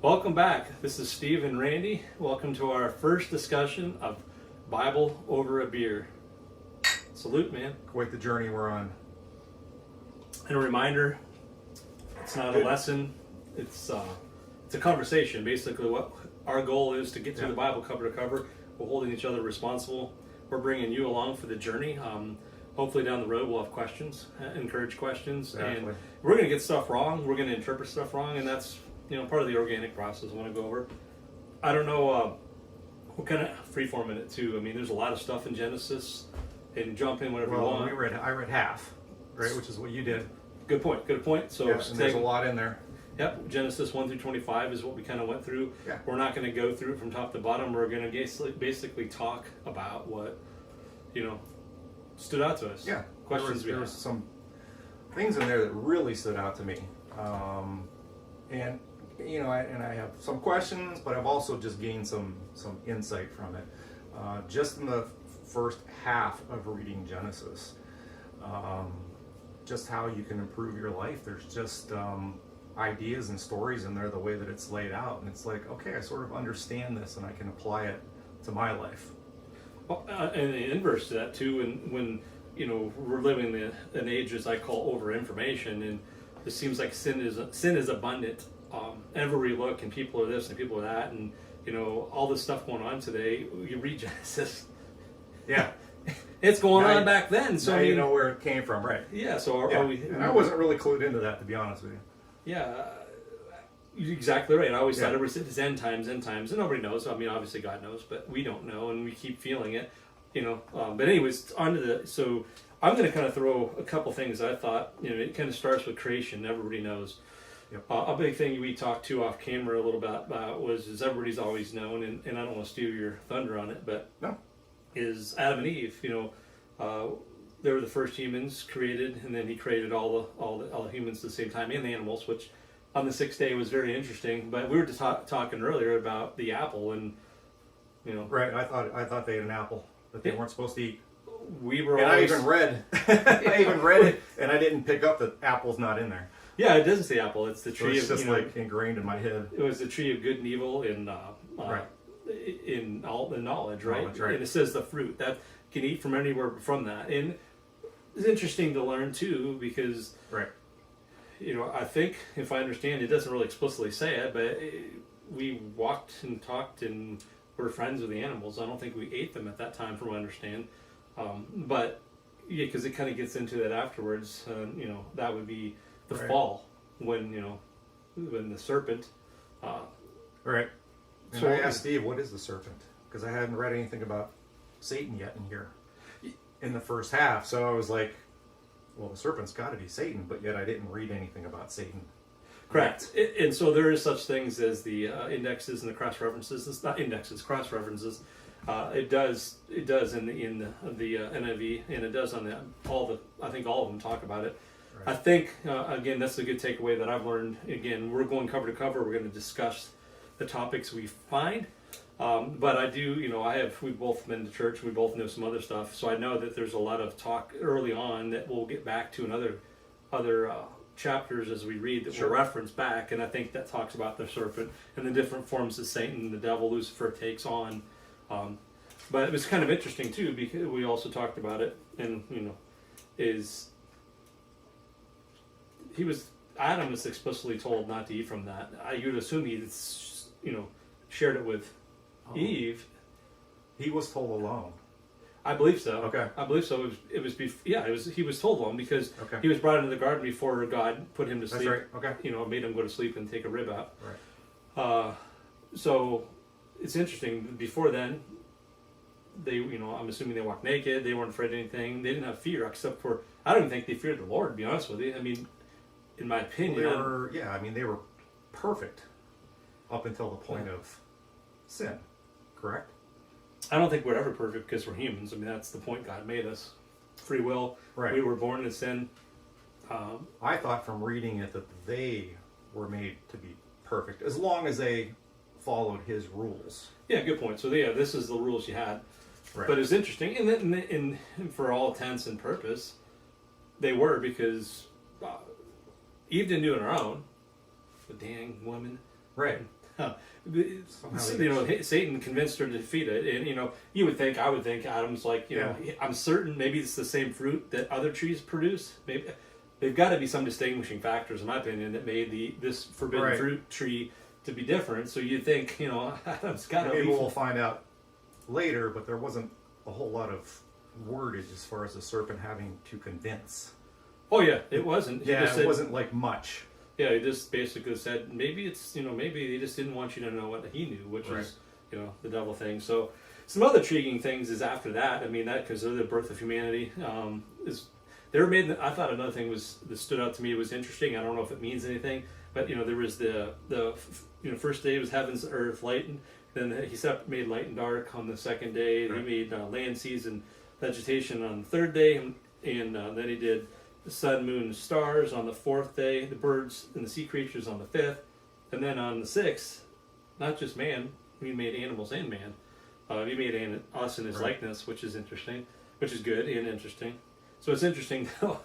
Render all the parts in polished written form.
Welcome back. This is Steve and Randy. Welcome to our first discussion of Bible over a beer. Salute, man. Quite the journey we're on. And a reminder, it's not a lesson. It's a conversation. Basically, what our goal is to get through the Bible cover to cover. We're holding each other responsible. We're bringing you along for the journey. Hopefully down the road we'll have questions, encourage questions. Exactly. And we're going to get stuff wrong. We're going to interpret stuff wrong, and that's part of the organic process I want to go over. I don't know what kind of freeform in it too. I mean, there's a lot of stuff in Genesis, and jump in whatever you want. I read half, right, which is what you did. Good point. So and there's a lot in there. Yep, Genesis 1 through 25 is what we kind of went through. Yeah. We're not going to go through it from top to bottom. We're going to basically talk about what stood out to us. Yeah, Questions there was some things in there that really stood out to me, and I have some questions, but I've also just gained some insight from it. Just in the first half of reading Genesis, just how you can improve your life. There's just ideas and stories in there, the way that it's laid out, and it's like, okay, I sort of understand this, and I can apply it to my life. Well, and the inverse to that too, when we're living in an age as I call over information, and it seems like sin is abundant. Everywhere you look, and people are this and people are that, and all this stuff going on today. You read Genesis, Yeah, it's going on back then. So now you know where it came from, right? Yeah. So Yeah. are we? And I wasn't really clued into that, to be honest with you. Yeah. You're exactly right. I always thought it's end times, and nobody knows. I mean, obviously God knows, but we don't know, and we keep feeling it, But anyways, so I'm going to kind of throw a couple things I thought. It kind of starts with creation. Everybody knows. Yep. A big thing we talked to off camera a little bit about is everybody's always known, and I don't want to steal your thunder on it, but No. is Adam and Eve. They were the first humans created, and then he created all the humans at the same time, and the animals, which on the sixth day was very interesting. But we were just talking earlier about the apple, and Right, I thought they ate an apple that they weren't supposed to eat. we were. And always, I even read it, and I didn't pick up that apple's not in there. Yeah, it doesn't say apple. It's the So tree it's of just like ingrained in my head. it was the tree of good and evil in Right. in all the knowledge, right? Knowledge, right. And it says the fruit that can eat from anywhere from that, and it's interesting to learn too because Right. I think if I understand, it doesn't really explicitly say it, but we walked and talked and were friends with the animals. I don't think we ate them at that time, from what I understand. But yeah, because it kind of gets into that afterwards. That would be the Right. fall when when the serpent. Right. And So- I asked Steve, what is the serpent? Because I hadn't read anything about Satan yet in here in the first half. So I was like, well, the serpent's got to be Satan, but yet I didn't read anything about Satan. Correct. And so there is such things as the indexes and the cross references. It's not indexes, cross references. It does in the NIV, and it does on I think all of them talk about it. Right. I think again that's a good takeaway that I've learned. Again, we're going cover to cover. We're going to discuss the topics we find. But I do, we've both been to church. We both know some other stuff. So I know that there's a lot of talk early on that we'll get back to in other chapters as we read that Sure. will reference back. And I think that talks about the serpent and the different forms that Satan, the devil, Lucifer takes on. But it was kind of interesting too because we also talked about it, and Adam was explicitly told not to eat from that. You would assume he, shared it with Eve. He was told alone. I believe so. Okay. I believe so. He was told alone because Okay. he was brought into the garden before God put him to That's sleep. right. Okay. Made him go to sleep and take a rib out. Right. So it's interesting. Before then, they, I'm assuming they walked naked. They weren't afraid of anything. They didn't have fear except for, I don't even think they feared the Lord, to be honest with you. I mean, in my opinion. They were perfect up until the point of sin, correct? I don't think we're ever perfect because we're humans. I mean, that's the point. God made us. Free will. Right. We were born in sin. I thought from reading it that they were made to be perfect, as long as they followed his rules. Yeah, good point. So yeah, this is the rules you had. Right. But it's interesting, and for all intents and purpose, they were, because Eve didn't do it on her own. The dang woman. Right. Satan convinced her to defeat it, and I would think Adam's like, I'm certain maybe it's the same fruit that other trees produce. Maybe they've got to be some distinguishing factors, in my opinion, that made this forbidden fruit tree to be different. So you'd think, Adam's got to. Maybe we'll find out later, but there wasn't a whole lot of wordage as far as the serpent having to convince. Oh yeah, it wasn't. It wasn't like much. Yeah, he just basically said maybe it's maybe he just didn't want you to know what he knew, which is the devil thing. So some other intriguing things is after that. I mean that because they're the birth of humanity. I thought another thing that stood out to me was interesting. I don't know if it means anything, but there was the first day was heavens, earth, light, and then he made light and dark on the second day. Right. He made land, seas, and vegetation on the third day, and then he did the sun, moon, and stars on the fourth day, the birds and the sea creatures on the fifth, and then on the sixth, not just man, he made animals and man. He made us in his likeness, which is interesting, which is good and interesting. So it's interesting though.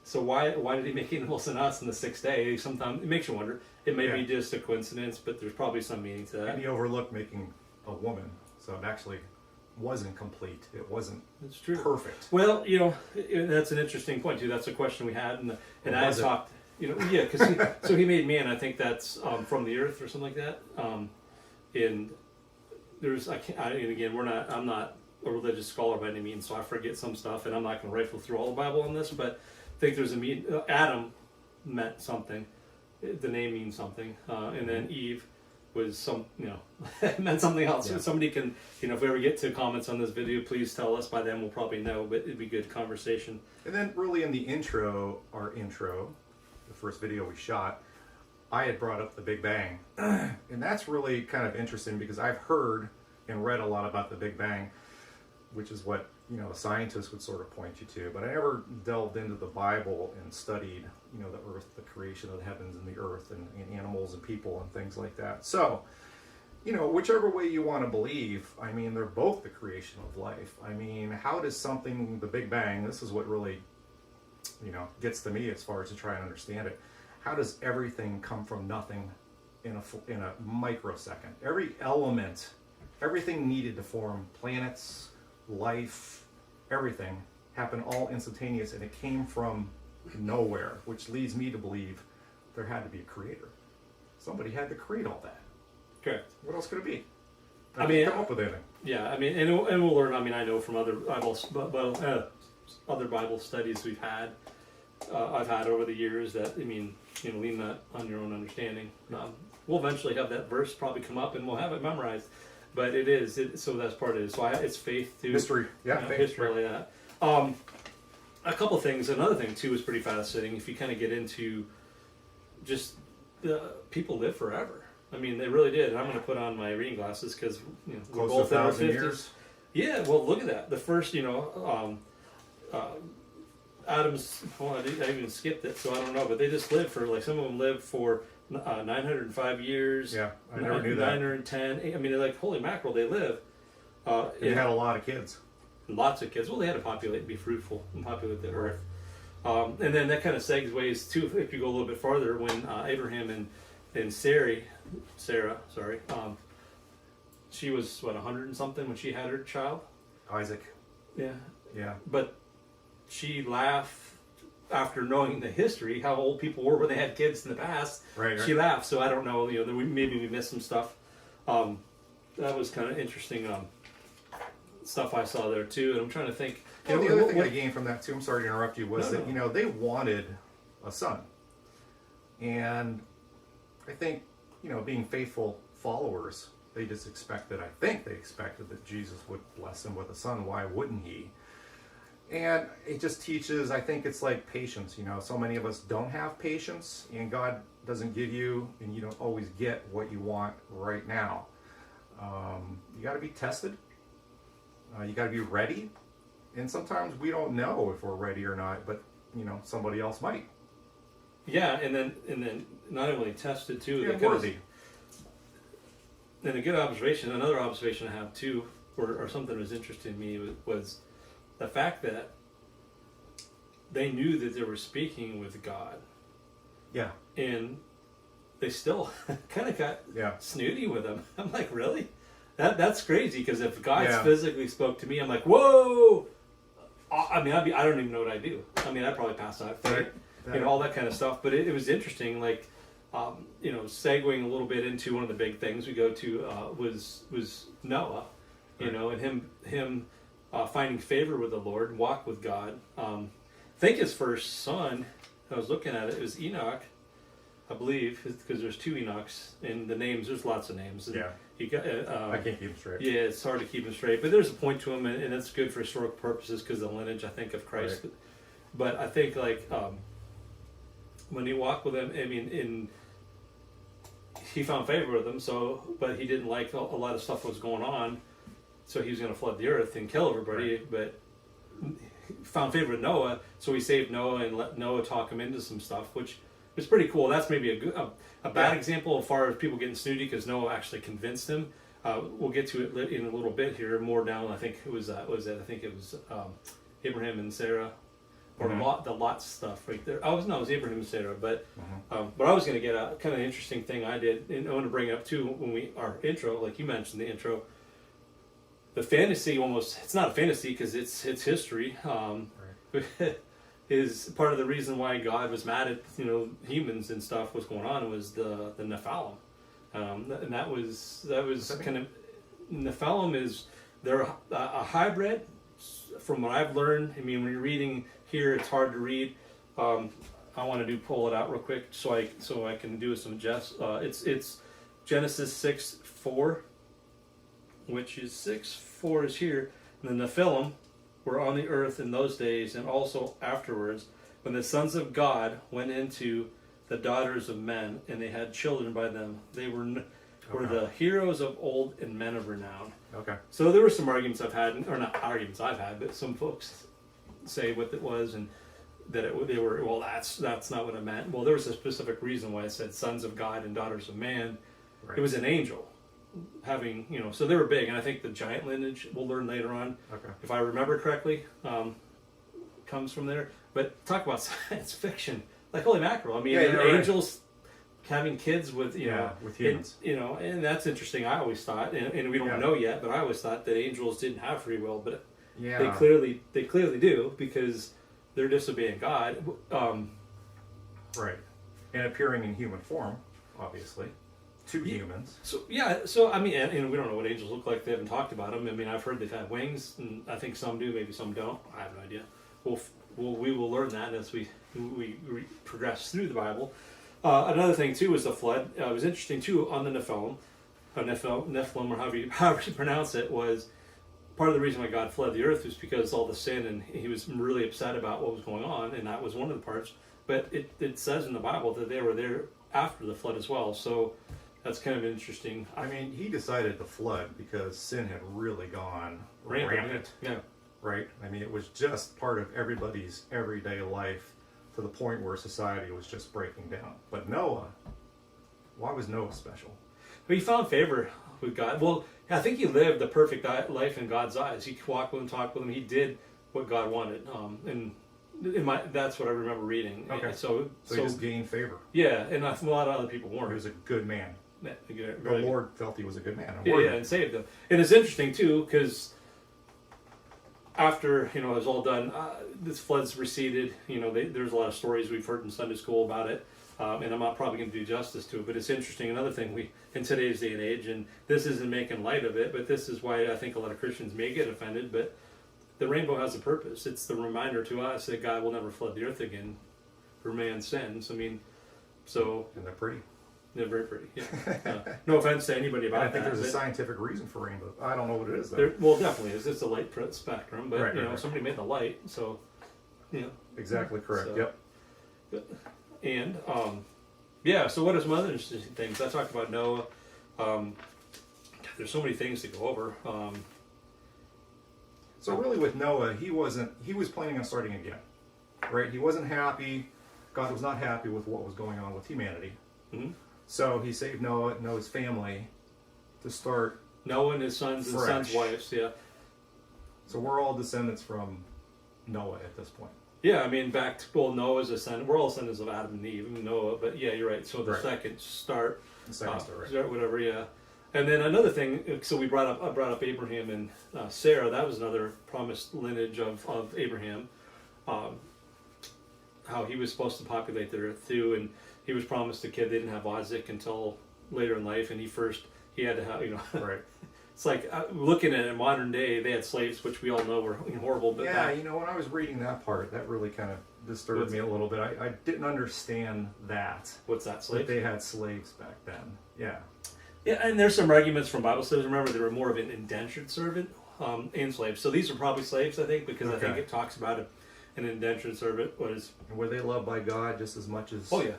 So why did he make animals and us on the sixth day? Sometimes it makes you wonder. It may be just a coincidence, but there's probably some meaning to that. And he overlooked making a woman, so it actually wasn't complete. It wasn't perfect. Well, that's an interesting point too. That's a question we had, and I talked. Because so he made man. I think that's from the earth or something like that. And there's and again, I'm not a religious scholar by any means, so I forget some stuff, and I'm not going to rifle through all the Bible on this, but I think there's Adam meant something. The name means something, and then Eve was meant something else. Yeah. Somebody can, if we ever get to comments on this video, please tell us. By then we'll probably know, but it'd be good conversation. And then really in the intro, the first video we shot, I had brought up the Big Bang. And that's really kind of interesting because I've heard and read a lot about the Big Bang, which is what, scientists would sort of point you to. But I never delved into the Bible and studied, the earth, the creation of the heavens and the earth and animals and people and things like that. So, whichever way you want to believe, I mean, they're both the creation of life. I mean, how does the Big Bang, this is what really, gets to me as far as to try and understand it. How does everything come from nothing in a microsecond? Every element, everything needed to form planets, life, everything happened all instantaneous, and it came from nowhere, which leads me to believe there had to be a creator. Somebody had to create all that. Correct. What else could it be? I mean, come up with anything. Yeah, I mean, and we'll learn. I mean, I know from other Bible studies we've had, I've had over the years that, lean that on your own understanding. We'll eventually have that verse probably come up, and we'll have it memorized. But so that's part of it. So it's faith too. History, faith, history like that. A couple things. Another thing too is pretty fascinating. If you kind of get into just people live forever. I mean, they really did. And I'm going to put on my reading glasses because we're both in our 50s. Years. Yeah. Well, look at that. The first, Adam's. Well, I even skipped it, so I don't know. But they just lived for some of them lived for 905 years. Yeah, I never knew that. 910. I mean, they're like, holy mackerel, they live. They had a lot of kids. Lots of kids. Well, they had to populate and be fruitful and populate the earth. And then that kind of segues too, if you go a little bit farther, when Abraham and Sarah, she was 100 and something when she had her child. Isaac. Yeah. Yeah. But she laughed after knowing the history, how old people were when they had kids in the past. Right. She laughed. So I don't know. Maybe we missed some stuff. That was kind of interesting. Stuff I saw there too, and I'm trying to think. The other thing I gained from that too, I'm sorry to interrupt you, was that they wanted a son, and I think being faithful followers, they expected that Jesus would bless them with a son. Why wouldn't he? And it just teaches. I think it's like patience. So many of us don't have patience, and God doesn't give you, and you don't always get what you want right now. You got to be tested. You got to be ready, and sometimes we don't know if we're ready or not, but somebody else might. Yeah, and then not only tested too. Yeah, worthy. And a good observation. Another observation I have too, or something that was interesting to me was the fact that they knew that they were speaking with God. Yeah. And they still kind of got Yeah. snooty with him. I'm like, really? That's crazy, because if God Yeah. physically spoke to me, I'm like, whoa. I mean, I don't even know what I do. I mean, I'd probably pass out, Right. you know, all that kind of stuff. But it was interesting, like, you know, segueing a little bit into one of the big things we go to was Noah, you Right. know, and him finding favor with the Lord, walk with God. I think his first son, I was looking at it was Enoch, I believe, because there's two Enochs in the names. There's lots of names. And Yeah. he got. I can't keep him straight. Yeah, it's hard to keep him straight, but there's a point to him, and it's good for historical purposes because the lineage, I think, of Christ. Right. But I think like when he walked with him, I mean, he found favor with him. So, but he didn't like a lot of stuff that was going on, so he was going to flood the earth and kill everybody. Right. But he found favor with Noah, so he saved Noah and let Noah talk him into some stuff, which was pretty cool. That's maybe a bad Yeah. example as far as people getting snooty because Noah actually convinced him. We'll get to it in a little bit here, more down. I think it was Abraham and Sarah, or Mhm. the Lot stuff right there. Oh, no, it was Abraham and Sarah. But Mhm. but I was going to get a kind of interesting thing I did, and I want to bring it up too when our intro, like you mentioned the intro. The fantasy it's not a fantasy because it's history. Is part of the reason why God was mad at humans and stuff was going on was the Nephilim, and that was kind of Nephilim is they're a hybrid. From what I've learned, I mean, when you're reading here, it's hard to read. I want to pull it out real quick so I can do some it's Genesis 6:4, which is 6:4 is here. And the Nephilim were on the earth in those days, and also afterwards, when the sons of God went into the daughters of men, and they had children by them. They were the heroes of old and men of renown. Okay. So there were some arguments I've had, or not arguments I've had, but some folks say what it was, and that they were, well, that's not what it meant. Well, there was a specific reason why it said sons of God and daughters of man. Right. It was an angel having, so they were big, and I think the giant lineage, we'll learn later on, Okay. if I remember correctly, comes from there. But talk about science fiction, like holy mackerel. I mean, Yeah, you're right. angels having kids with with humans. and that's interesting. I always thought, and we don't Yeah. know yet, but I always thought that angels didn't have free will, but Yeah. they clearly do because they're disobeying God. Right. And appearing in human form, obviously, to humans. So I mean, and we don't know what angels look like. They haven't talked about them. I mean, I've heard they've had wings, and I think some do, maybe some don't. I have no idea. We will learn that as we progress through the Bible. Another thing too is the flood. It was interesting too on the Nephilim, or however you pronounce it, was part of the reason why God flooded the earth was because all the sin, and he was really upset about what was going on, and that was one of the parts. But it says in the Bible that they were there after the flood as well. So that's kind of interesting. I mean, he decided to flood because sin had really gone Rampant. rampant. Yeah. Right? I mean, it was just part of everybody's everyday life to the point where society was just breaking down. But Noah, why was Noah special? But he found favor with God. Well, I think he lived the perfect life in God's eyes. He walked with him, talked with him. He did what God wanted. And that's what I remember reading. Okay. And So he just gained favor. yeah, and a lot of other people He weren't. was a good man. Yeah, The Lord felt he was a good man. Yeah, and saved them. And it's interesting too because after it was all done, this flood's receded. There's a lot of stories we've heard in Sunday school about it, and I'm not probably going to do justice to it. But it's interesting. Another thing in today's day and age, and this isn't making light of it, but this is why I think a lot of Christians may get offended. But the rainbow has a purpose. It's the reminder to us that God will never flood the earth again for man's sins. I mean, so And they're pretty. they're very pretty. Yeah. No offense to anybody about I think that. there's a but- scientific reason for rainbow. I don't know what it is, though. Well, definitely is. It's a light spectrum, but Right. somebody made the light, so Exactly correct. So- Yep. And so what are some other interesting things? I talked about Noah. There's so many things to go over. So really with Noah, he was planning on starting again. Right? He wasn't happy. God was not happy with what was going on with humanity. Mhm. So he saved Noah's family to start. Noah and his sons and Fresh. sons' wives. Yeah, So we're all descendants from Noah at this point. Yeah, I mean, back to, well, Noah's descendant. We're all descendants of Adam and Eve, and Noah. But yeah, you're right. So the Right. second start, The second story. whatever. Yeah, and then another thing. So I brought up Abraham and Sarah. That was another promised lineage of Abraham. Um, how he was supposed to populate the earth too, and he was promised a kid. They didn't have Isaac until later in life, and he had to have, you know. Right. It's like looking at it in modern day, they had slaves, which we all know were horrible. But Yeah, you know, when I was reading that part, that really kind of disturbed me a little bit. I didn't understand that. what's that, That slaves? they had slaves back then. Yeah. Yeah, and there's some arguments from Bible studies. Remember, they were more of an indentured servant and slaves. So these are probably slaves, I think, because I think Okay. it talks about an indentured servant was. And were they loved by God just as much as? Oh yeah,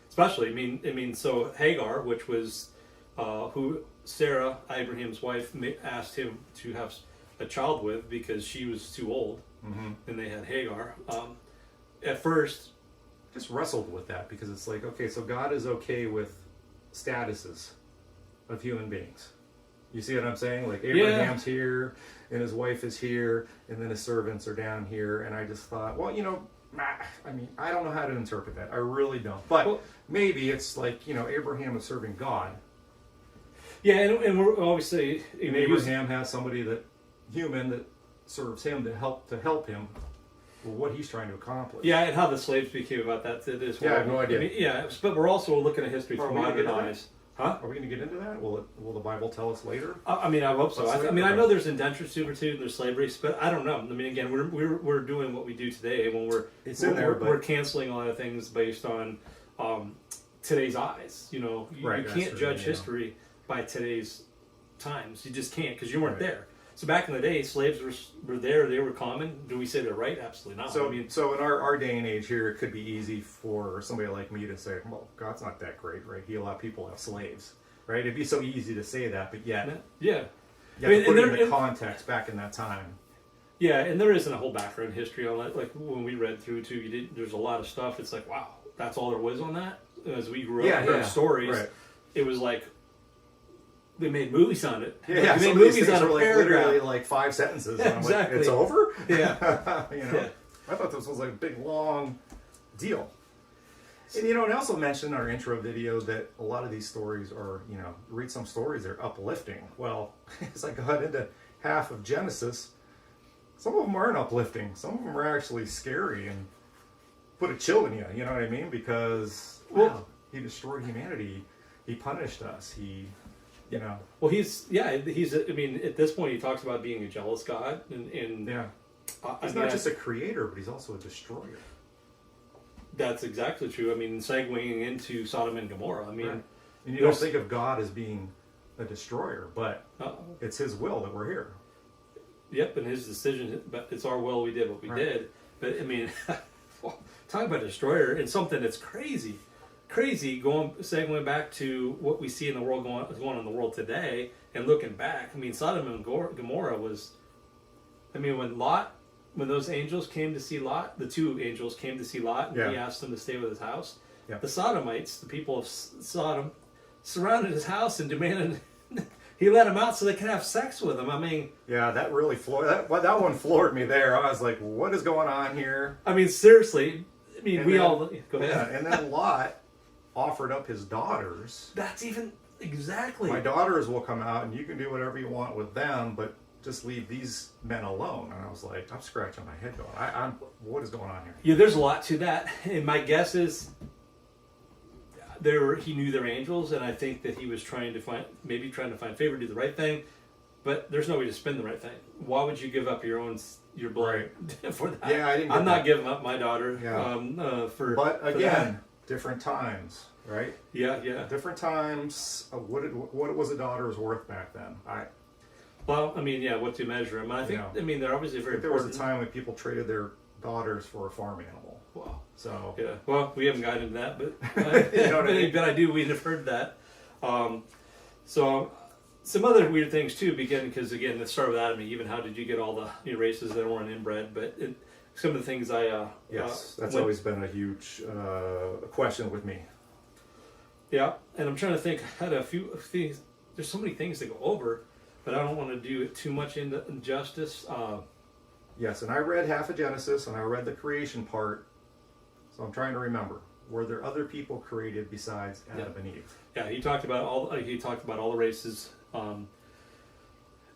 especially. I mean, so Hagar, which was who Sarah, Abraham's wife, asked him to have a child with because she was too old, Mm-hmm. and they had Hagar. At first, Just wrestled with that because it's like, okay, so God is okay with statuses of human beings. You see what I'm saying? Like Abraham's here, and his wife is here, and then his servants are down here. And I just thought, well, you know, I mean, I don't know how to interpret that. I really don't. But Well- maybe it's like, you know, Abraham is serving God. yeah, and we're obviously you And know, Abraham has somebody that serves him to help him with what he's trying to accomplish. yeah, and how the slaves became about that is Yeah, I have no idea. mean, yeah, but we're also looking at history Are through we gonna modern get to that? eyes. Huh? Are we going to get into that? Will the Bible tell us later? I mean, I hope so. Let's I see. mean, I Okay. know there's indentured servitude, there's slavery, but I don't know. I mean, again, we're doing what we do today when It's in there, but- we're canceling a lot of things based on today's eyes. You know, Right, you that's can't true, judge yeah. history by today's times. You just can't because you weren't Right. there. So back in the day, slaves were there. They were common. Do we say they're right? Absolutely not. So, I mean, so in our day and age here, it could be easy for somebody like me to say, well, God's not that great, right? He allowed people to have slaves, right? It'd be so easy to say that, but yet, yeah. you I mean, have to put and it in there- the context back in that time. Yeah, and there isn't a whole background history on it. Like when we read through too, there's a lot of stuff. It's like, wow, that's all there was on that. As we grew up, and heard stories. Right. It was like they made movies on it. Yeah, Like, yeah. they Some made of these movies things on a were like paragraph. literally like 5 sentences. Yeah, And I'm exactly. like, it's over? Yeah. You know? Yeah. I thought this was like a big, long deal. And you know, and I also mentioned in our intro video that a lot of these stories are, you know, read some stories, they're uplifting. Well, as I got into half of Genesis, some of them aren't uplifting. Some of them are actually scary and put a chill in you, you know what I mean? Because, wow, he destroyed humanity. He punished us. He, you know. Well, he's. I mean, at this point, he talks about being a jealous God, and Yeah. I He's mean, not just a creator, but he's also a destroyer. that's exactly true. I mean, segueing into Sodom and Gomorrah. I mean, Right. And you don't there's- think of God as being a destroyer, but uh, it's his will that we're here. Yep, and his decision, but it's our will. We did what we Right. did. But I mean, talk about destroyer and something that's crazy segueing back to what we see in the world going on in the world today, and looking back. I mean, Sodom and Gomorrah was. I mean, when those angels came to see Lot, the two angels came to see Lot, and he Yeah. asked them to stay with his house. Yeah. The Sodomites, the people of Sodom, surrounded his house and demanded he let them out so they could have sex with him. I mean. Yeah, that really floored. That one floored me there. I was like, "What is going on here?" I mean, seriously. I mean, And we then- all go Yeah, ahead. and then Lot offered up his daughters. That's even exactly. My daughters will come out, and you can do whatever you want with them, but just leave these men alone. And I was like, I'm scratching my head going, I'm what is going on here? Yeah, there's a lot to that, and my guess is he knew they're angels, and I think that he was trying to find favor, do the right thing, but there's no way to spin the right thing. Why would you give up your blood for that? Yeah, I didn't get I'm not that. giving up my daughter. Yeah. For But for again, different times, right? that. yeah. Different times. What was a daughter's worth back then? Well, I mean, yeah. What to measure them? I think. Yeah. I mean, they're obviously very There was a important. time when people traded their daughters for a farm animal. Wow. So Yeah. Well, we haven't gotten into that, but You know what I mean? but I do. We'd have heard that. So some other weird things too. Because again, let's start with Adam and Eve. And how did you get all the races that weren't inbred? But some of the things yes, that's when- always been a huge question with me. Yeah, and I'm trying to think. I had a few things. There's so many things to go over, but I don't want to do it too much into injustice. Yes, and I read half of Genesis, and I read the creation part, so I'm trying to remember. Were there other people created besides Adam and Eve? Yeah, he talked about all the races, and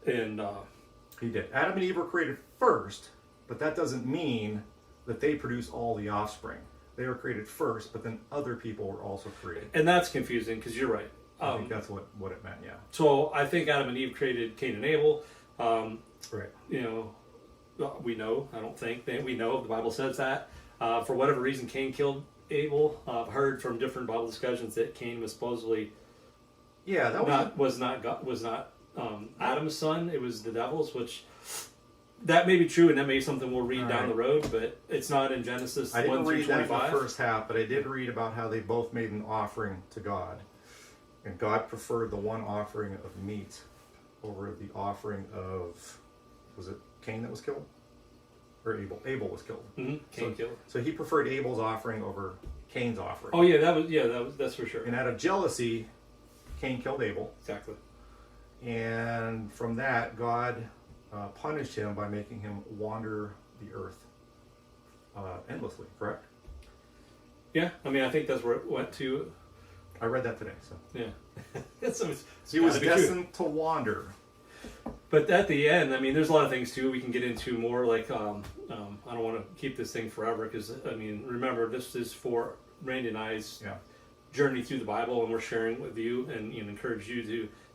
He did. Adam and Eve were created first, but that doesn't mean that they produce all the offspring. They were created first, but then other people were also created. and that's confusing because you're right. I think that's what it meant, yeah. So I think Adam and Eve created Cain and Abel. Right. You know, we know. I don't think we know. The Bible says that. For whatever reason, Cain killed Abel. I've heard from different Bible discussions that Cain was supposedly Yeah, that was not Adam's son. It was the devil's, which that may be true, and that may be something we'll read down the road. But it's not in Genesis I didn't 1 through read that in 25. the first half, but I did read about how they both made an offering to God. And God preferred the one offering of meat over the offering of, was it Cain that was killed? Or Abel? Abel was killed. Cain killed. So he preferred Abel's offering over Cain's offering. Oh that's for sure. And out of jealousy, Cain killed Abel. Exactly. And from that, God punished him by making him wander the earth endlessly, correct? Yeah, I mean, I think that's where it went to. I read that today. So Yeah. So he was gotta be true. destined to wander. But at the end, I mean, there's a lot of things too we can get into more. Like, I don't want to keep this thing forever because I mean, remember, this is for Randy and I's journey through the Bible, and we're sharing with you, and encourage you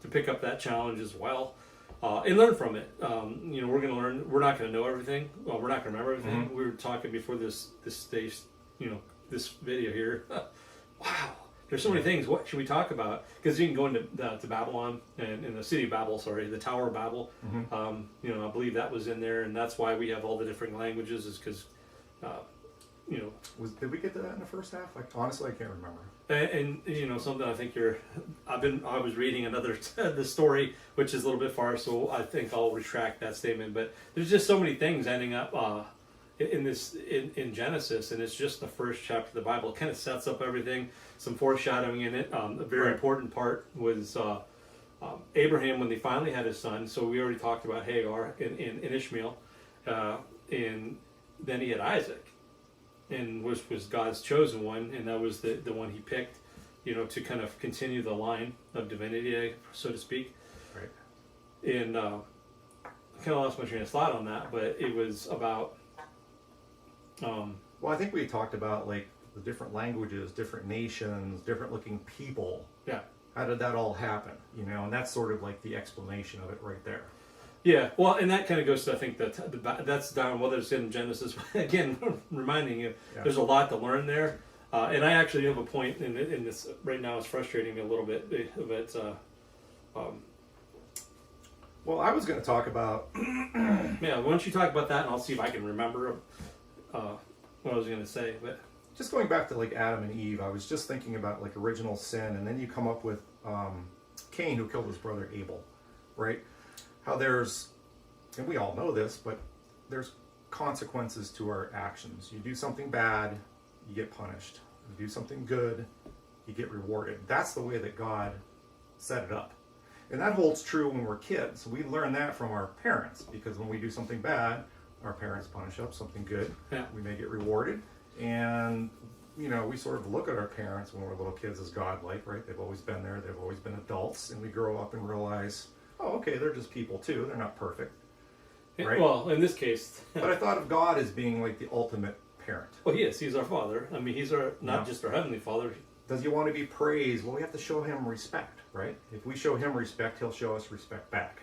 to pick up that challenge as well, and learn from it. We're going to learn. We're not going to know everything. Well, we're not going to remember everything. Mm-hmm. We were talking before this stage, this video here. Wow. There's so many things. What should we talk about? Because you can go into to Babylon and in the city of Babel, the Tower of Babel. Mm-hmm. I believe that was in there, and that's why we have all the different languages. Is because, Did we get to that in the first half? Honestly, I can't remember. and something I think I was reading another the story, which is a little bit far, so I think I'll retract that statement. But there's just so many things ending up in Genesis, and it's just the first chapter of the Bible. It kind of sets up everything, some foreshadowing in it. A very important part was Abraham when they finally had his son. So we already talked about Hagar and Ishmael, and then he had Isaac, and was God's chosen one, and that was the one he picked, to kind of continue the line of divinity, so to speak. Right. And I kind of lost my train of thought on that, but it was about. Well, I think we talked about like the different languages, different nations, different looking people. Yeah. How did that all happen? And that's sort of like the explanation of it right there. Yeah, well, and that kind of goes to, I think, that's down, whether it's in Genesis. Again, reminding you, there's a lot to learn there. And I actually have a point in this right now. It's frustrating me a little bit. Well, I was going to talk about. Yeah, why don't you talk about that, and I'll see if I can remember what I was going to say. But Just going back to like Adam and Eve, I was just thinking about like original sin, and then you come up with Cain, who killed his brother Abel, right? How there's, and we all know this, but there's consequences to our actions. You do something bad, you get punished. You do something good, you get rewarded. That's the way that God set it up. And that holds true when we're kids. We learn that from our parents, because when we do something bad, our parents punish us. Something good, we may get rewarded. And we sort of look at our parents when we're little kids as godlike, right? They've always been there, they've always been adults, and we grow up and realize, oh, okay, they're just people too, they're not perfect, right? Well, in this case, but I thought of God as being like the ultimate parent. Well, he is. He's our Father. I mean, he's not just our Heavenly Father. Does he want to be praised? Well, we have to show him respect, right? If we show him respect, he'll show us respect back.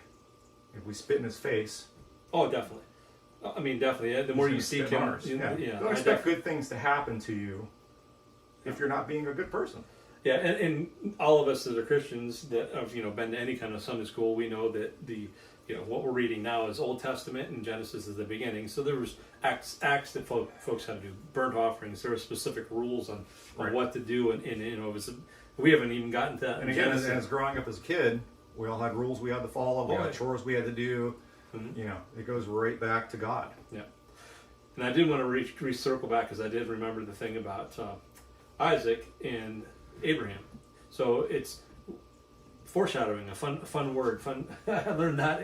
If we spit in his face, oh, definitely. I mean, definitely. The more you seek him, don't expect good things to happen to you if you're not being a good person. Yeah, and all of us that are Christians that have been to any kind of Sunday school, we know that what we're reading now is Old Testament, and Genesis is the beginning. So there was acts that folks had to do, burnt offerings. There were specific rules on what to do, and it was we haven't even gotten to that. And again, as growing up as a kid, we all had rules we had to follow. We had chores we had to do. Mm-hmm. It goes right back to God. Yeah. And I did want to recircle back, because I did remember the thing about Isaac and Abraham. So it's foreshadowing, a fun word. I learned that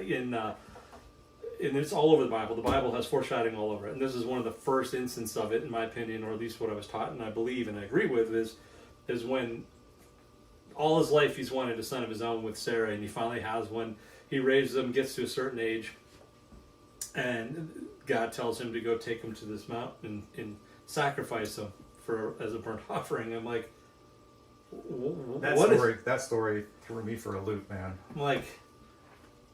and it's all over the Bible. The Bible has foreshadowing all over it, and this is one of the first instances of it, in my opinion, or at least what I was taught, and I believe and I agree with, is when all his life he's wanted a son of his own with Sarah, and he finally has one. He raises him, gets to a certain age, and God tells him to go take him to this mountain and sacrifice him as a burnt offering. I'm like, that story threw me for a loop, man. I'm like,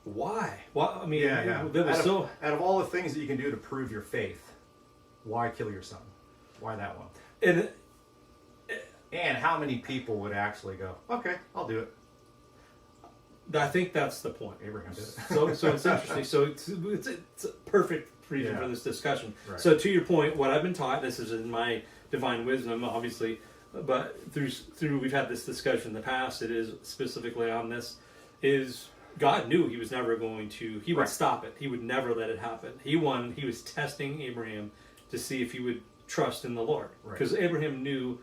why? Well, I mean, Yeah. that was Out of all the things that you can do to prove your faith, why kill your son? Why that one? And how many people would actually go, okay, I'll do it? I think that's the point. Abraham did it. So it's interesting. So it's a perfect reason for this discussion. Right. So to your point, what I've been taught, this is in my divine wisdom, obviously, but through we've had this discussion in the past. It is specifically on this. Is God knew he was never going to. He would stop it. He would never let it happen. He was testing Abraham to see if he would trust in the Lord, because Abraham knew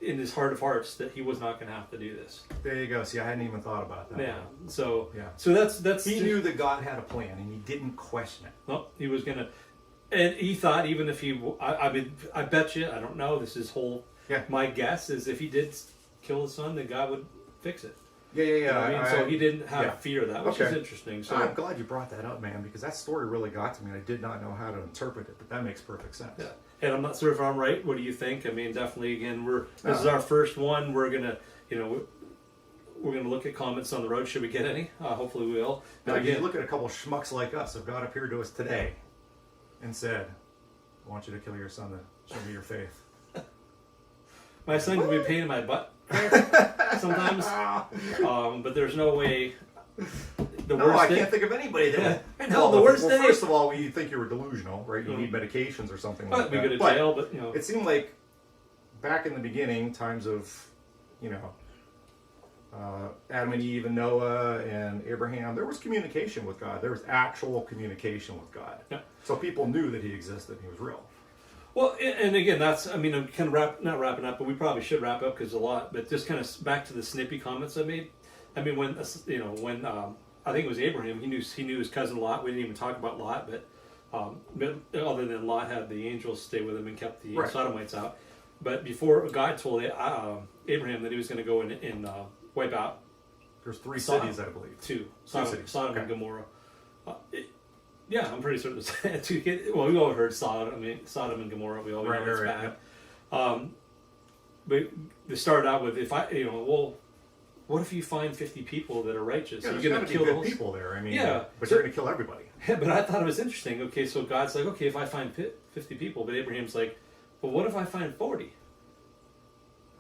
in his heart of hearts that he was not going to have to do this. There you go. See, I hadn't even thought about that. Yeah. So yeah. So that's he knew that God had a plan, and he didn't question it. No, he was gonna, and he thought even if he, I mean, I bet you, I don't know. This is whole. Yeah. My guess is if he did kill his son, then God would fix it. Yeah. You know what I mean? So he didn't have fear of that, which is interesting. So I'm glad you brought that up, man, because that story really got to me. I did not know how to interpret it, but that makes perfect sense. Yeah. And I'm not sure if I'm right. What do you think? I mean, definitely. Again, this is our first one. We're gonna, we're gonna look at comments on the road. Should we get any? Hopefully, we will. But again, you look at a couple of schmucks like us. If God appeared to us today and said, "I want you to kill your son to show me your faith," my son can be a pain in my butt sometimes, but there's no way. I can't think of anybody that. Yeah. No, the worst day. First of all, we think you were delusional, right? You need medications or something like that. We go to jail, but it seemed like back in the beginning, times of, Adam and Eve and Noah and Abraham, there was communication with God. There was actual communication with God. Yeah. So people knew that he existed and he was real. Well, and again, I'm kind of not wrapping up, but we probably should wrap up because a lot. But just kind of back to the snippy comments I made. I mean, when I think it was Abraham, he knew his cousin Lot. We didn't even talk about Lot, but other than Lot had the angels stay with him and kept the Sodomites out. But before God told Abraham that he was going to go and wipe out. There's 3 cities, I believe. 2. Cities. Sodom and Gomorrah. Yeah, I'm pretty certain there's 2. Well, we all heard Sodom and Gomorrah. We all know it's bad. Yeah. But they started out with, what if you find 50 people that are righteous? Yeah, you're going to kill good people there. I mean, but you're going to kill everybody. Yeah, but I thought it was interesting. Okay, so God's like, okay, if I find 50 people, but Abraham's like, well, what if I find 40?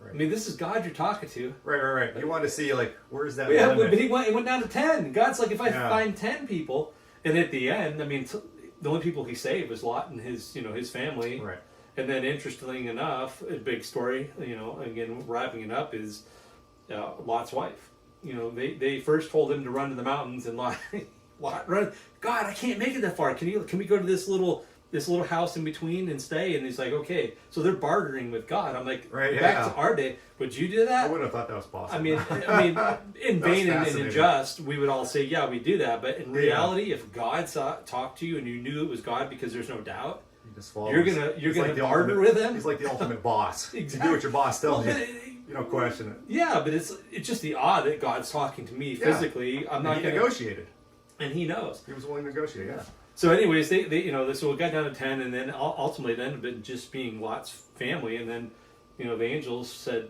Right. I mean, this is God you're talking to. Right. You want to see, where's that limit? But he went down to 10. God's like, if I find 10 people, and at the end, I mean, the only people he saved was Lot and his family. Right. And then, interestingly enough, a big story, again, wrapping it up, is Lot's wife. They first told him to run to the mountains, and Lot run. God, I can't make it that far. Can we go to this little house in between and stay? And he's like, okay. So they're bartering with God. I'm like, back to our day, would you do that? I wouldn't have thought that was possible. I mean, in vain and unjust, we would all say, yeah, we do that. But in reality, if God talked to you and you knew it was God, because there's no doubt, you're gonna barter with him. He's like the ultimate boss. Exactly. You do what your boss tells you. You don't question it. Yeah, but it's just the odd that God's talking to me physically. I'm not going to negotiated, and he knows. He was willing to negotiate. Yeah. So, anyways, so it got down to 10, and then ultimately it ended up just being Lot's family, and then the angels said,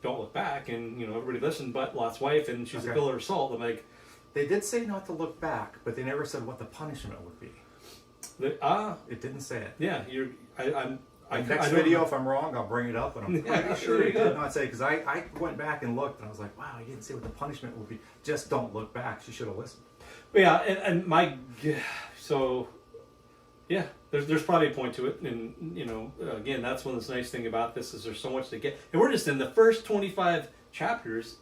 "Don't look back," and everybody listened, but Lot's wife, and she's a pillar of salt. I'm like, they did say not to look back, but they never said what the punishment would be. It didn't say it. Yeah, Next video, if I'm wrong, I'll bring it up, and I'm pretty sure it did not say, because I went back and looked, and I was like, wow, he didn't say what the punishment would be. Just don't look back. She should have listened. Yeah, there's probably a point to it, and again, that's one of the nice thing about this is there's so much to get, and we're just in the first 25 chapters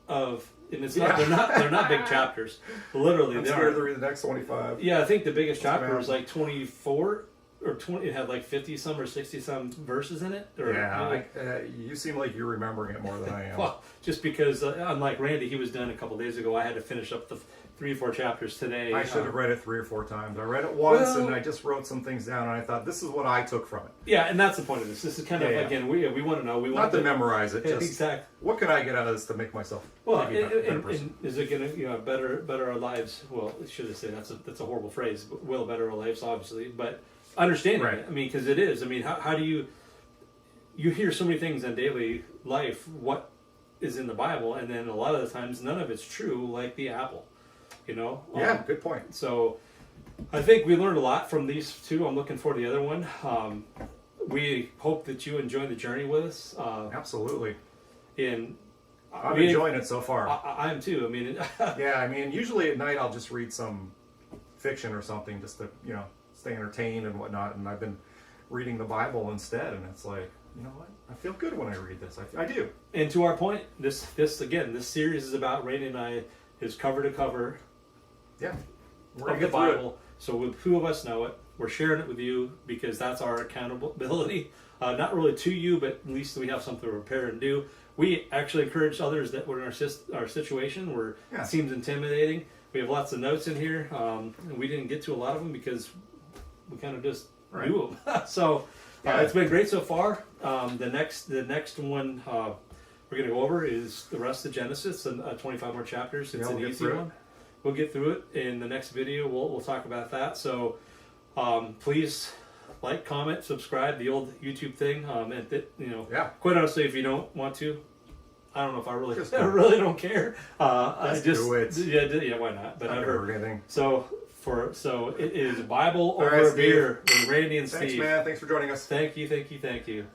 of, and it's not they're not big chapters, literally. I'm scared to read the next 25. Yeah, I think the biggest chapter is like 24. or 20. It had like 50 some or 60 some verses in it. Or, Yeah, you seem like you're remembering it more than I am. well, just because unlike Randy, he was done a couple days ago. I had to finish up the 3 or 4 chapters today. I should have read it 3 or 4 times. I read it once, Well- and I just wrote some things down, and I thought, this is what I took from it. Yeah, and that's the point of this. This is kind of Yeah. again, we want to know. We Not want to memorize it, Yeah, just exactly. what can I get out of this to make myself Well, maybe a better person? and is it going to better our lives? Well, should I say that's a horrible phrase? But will better our lives, obviously. But understanding Right. it, I mean, because it is. I mean, how do you hear so many things in daily life? What is in the Bible, and then a lot of the times none of it's true, like the apple. You know. Yeah, good point. So I think we learned a lot from these two. I'm looking forward to the other one. We hope that you enjoy the journey with us. Absolutely. In I'm enjoying it so far. I am too. I mean, Yeah, I mean, usually at night I'll just read some fiction or something just to, stay entertained and whatnot. And I've been reading the Bible instead, and it's like, you know what? I feel good when I read this. I do. and to our point, this series is about Randy and I, is cover to cover Yeah. We're of gonna the get through it. Bible. So the two of us know it. We're sharing it with you because that's our accountability. Not really to you, but at least we have something to prepare and do. We actually encourage others that were in our situation where Yeah. it seems intimidating. We have lots of notes in here. And we didn't get to a lot of them because we kind of just Right. do them. So Yeah. it's been great so far. The next one we're going to go over is the rest of Genesis and 25 more chapters. It's Yeah, an we'll get easy through it. one. We'll get through it in the next video. We'll talk about that. So please like, comment, subscribe, the old YouTube thing. Yeah. Quite honestly, if you don't want to, I don't know if I really, Just I do it. really don't care. I Just just do it. Yeah, why not? But Not gonna hurt anything. so it is Bible All over right, a Steve. beer with Randy and Thanks, Steve. man. Thanks for joining us. Thank you.